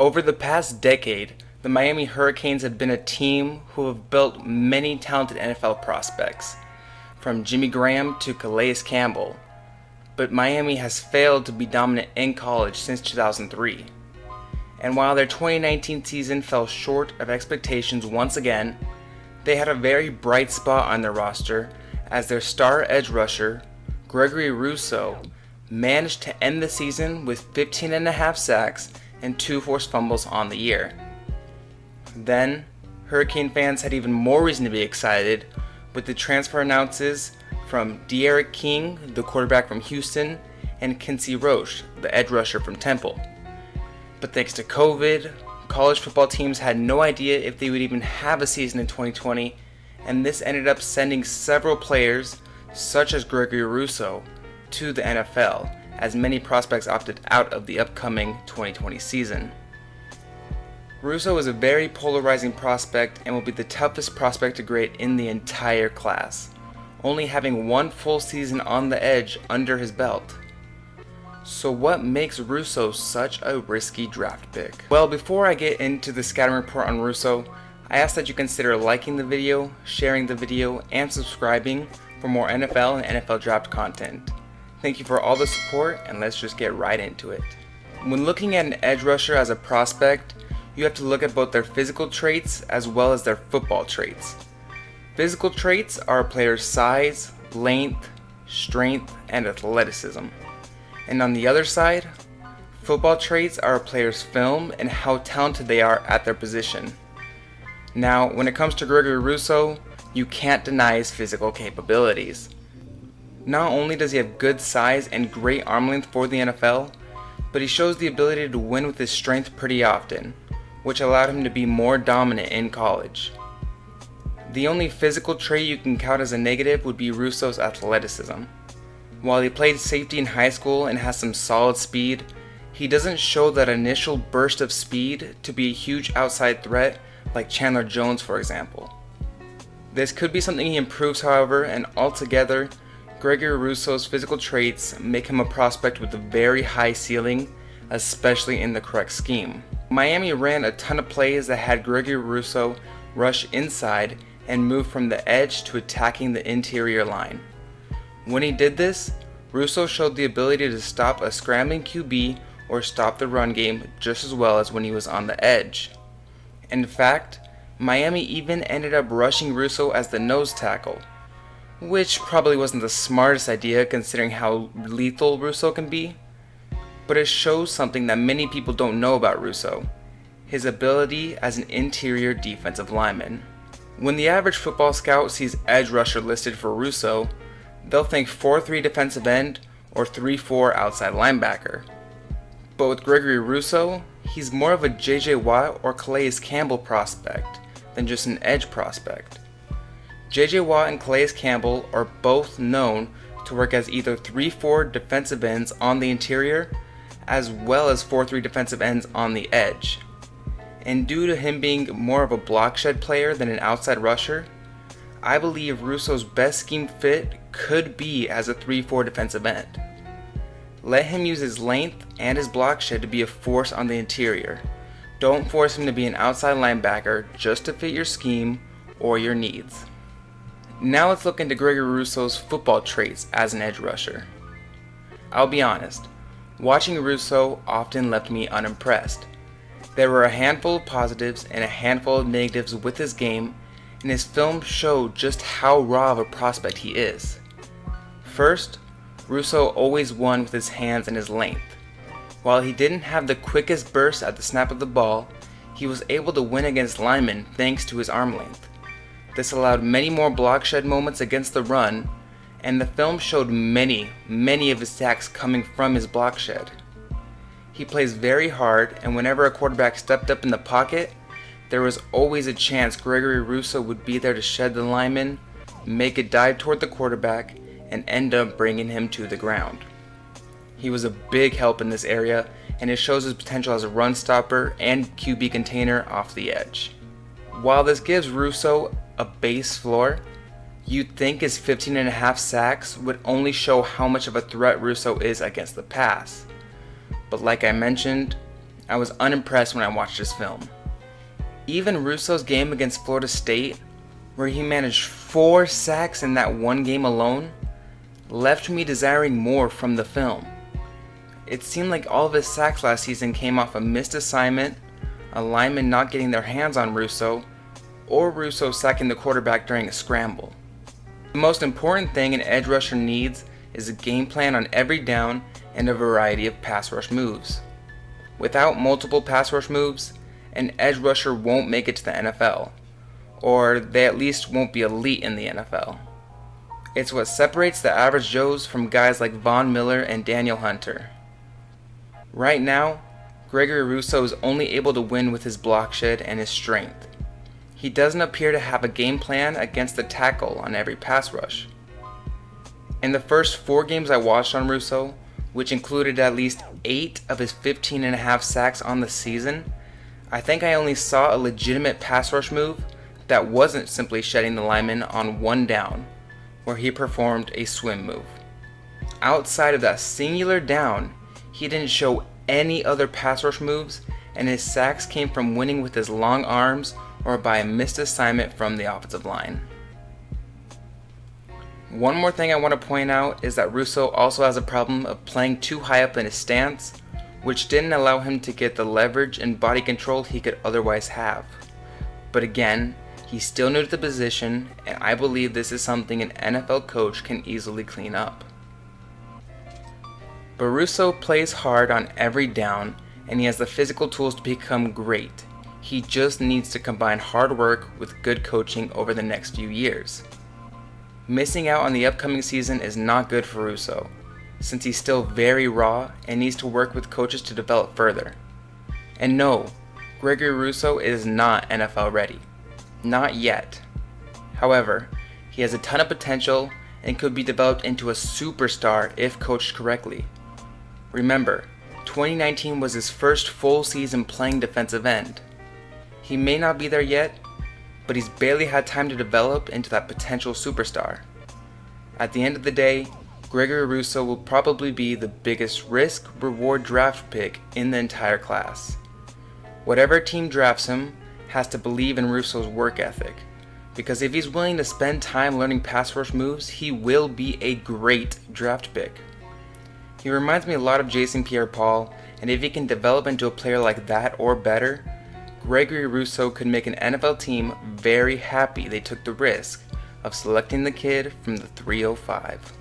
Over the past decade, the Miami Hurricanes have been a team who have built many talented NFL prospects, from Jimmy Graham to Calais Campbell, but Miami has failed to be dominant in college since 2003. And while their 2019 season fell short of expectations once again, they had a very bright spot on their roster as their star edge rusher, Gregory Rousseau, managed to end the season with 15.5 sacks and 2 forced fumbles on the year. Then, Hurricane fans had even more reason to be excited with the transfer announces from D'Eriq King, the quarterback from Houston, and Quincy Roche, the edge rusher from Temple. But thanks to COVID, college football teams had no idea if they would even have a season in 2020, and this ended up sending several players, such as Gregory Rousseau, to the NFL, as many prospects opted out of the upcoming 2020 season. Rousseau is a very polarizing prospect and will be the toughest prospect to grade in the entire class, only having one full season on the edge under his belt. So what makes Rousseau such a risky draft pick? Well, before I get into the scouting report on Rousseau, I ask that you consider liking the video, sharing the video, and subscribing for more NFL and NFL draft content. Thank you for all the support, and let's just get right into it. When looking at an edge rusher as a prospect, you have to look at both their physical traits as well as their football traits. Physical traits are a player's size, length, strength, and athleticism. And on the other side, football traits are a player's film and how talented they are at their position. Now, when it comes to Gregory Rousseau, you can't deny his physical capabilities. Not only does he have good size and great arm length for the NFL, but he shows the ability to win with his strength pretty often, which allowed him to be more dominant in college. The only physical trait you can count as a negative would be Rousseau's athleticism. While he played safety in high school and has some solid speed, he doesn't show that initial burst of speed to be a huge outside threat like Chandler Jones, for example. This could be something he improves, however, and altogether, Gregory Rousseau's physical traits make him a prospect with a very high ceiling, especially in the correct scheme. Miami ran a ton of plays that had Gregory Rousseau rush inside and move from the edge to attacking the interior line. When he did this, Rousseau showed the ability to stop a scrambling QB or stop the run game just as well as when he was on the edge. In fact, Miami even ended up rushing Rousseau as the nose tackle, which probably wasn't the smartest idea considering how lethal Rousseau can be, but it shows something that many people don't know about Rousseau: his ability as an interior defensive lineman. When the average football scout sees edge rusher listed for Rousseau, they'll think 4-3 defensive end or 3-4 outside linebacker. But with Gregory Rousseau, he's more of a J.J. Watt or Calais Campbell prospect than just an edge prospect. J.J. Watt and Calais Campbell are both known to work as either 3-4 defensive ends on the interior, as well as 4-3 defensive ends on the edge. And due to him being more of a block shed player than an outside rusher, I believe Rousseau's best scheme fit could be as a 3-4 defensive end. Let him use his length and his block shed to be a force on the interior. Don't force him to be an outside linebacker just to fit your scheme or your needs. Now let's look into Gregory Rousseau's football traits as an edge rusher. I'll be honest, watching Rousseau often left me unimpressed. There were a handful of positives and a handful of negatives with his game, and his film showed just how raw of a prospect he is. First, Rousseau always won with his hands and his length. While he didn't have the quickest burst at the snap of the ball, he was able to win against linemen thanks to his arm length. This allowed many more block shed moments against the run, and the film showed many of his sacks coming from his block shed. He plays very hard, and whenever a quarterback stepped up in the pocket, there was always a chance Gregory Rousseau would be there to shed the lineman, make a dive toward the quarterback, and end up bringing him to the ground. He was a big help in this area, and it shows his potential as a run stopper and QB container off the edge. While this gives Rousseau a base floor, you'd think his 15.5 sacks would only show how much of a threat Rousseau is against the pass. But like I mentioned, I was unimpressed when I watched this film. Even Rousseau's game against Florida State, where he managed 4 sacks in that one game alone, left me desiring more from the film. It seemed like all of his sacks last season came off a missed assignment, a lineman not getting their hands on Rousseau, or Rousseau sacking the quarterback during a scramble. The most important thing an edge rusher needs is a game plan on every down and a variety of pass rush moves. Without multiple pass rush moves, an edge rusher won't make it to the NFL, or they at least won't be elite in the NFL. It's what separates the average Joes from guys like Von Miller and Daniel Hunter. Right now, Gregory Rousseau is only able to win with his block shed and his strength. He doesn't appear to have a game plan against the tackle on every pass rush. In the first 4 games I watched on Rousseau, which included at least 8 of his 15.5 sacks on the season, I think I only saw a legitimate pass rush move that wasn't simply shedding the lineman on 1 down, where he performed a swim move. Outside of that singular down, he didn't show any other pass rush moves, and his sacks came from winning with his long arms or by a missed assignment from the offensive line. One more thing I want to point out is that Rousseau also has a problem of playing too high up in his stance, which didn't allow him to get the leverage and body control he could otherwise have. But again, he's still new to the position, and I believe this is something an NFL coach can easily clean up. But Rousseau plays hard on every down, and he has the physical tools to become great. He just needs to combine hard work with good coaching over the next few years. Missing out on the upcoming season is not good for Rousseau, since he's still very raw and needs to work with coaches to develop further. And no, Gregory Rousseau is not NFL ready. Not yet. However, he has a ton of potential and could be developed into a superstar if coached correctly. Remember, 2019 was his first full season playing defensive end. He may not be there yet, but he's barely had time to develop into that potential superstar. At the end of the day, Gregory Rousseau will probably be the biggest risk-reward draft pick in the entire class. Whatever team drafts him has to believe in Rousseau's work ethic, because if he's willing to spend time learning pass rush moves, he will be a great draft pick. He reminds me a lot of Jason Pierre-Paul, and if he can develop into a player like that or better, Gregory Rousseau could make an NFL team very happy they took the risk of selecting the kid from the 305.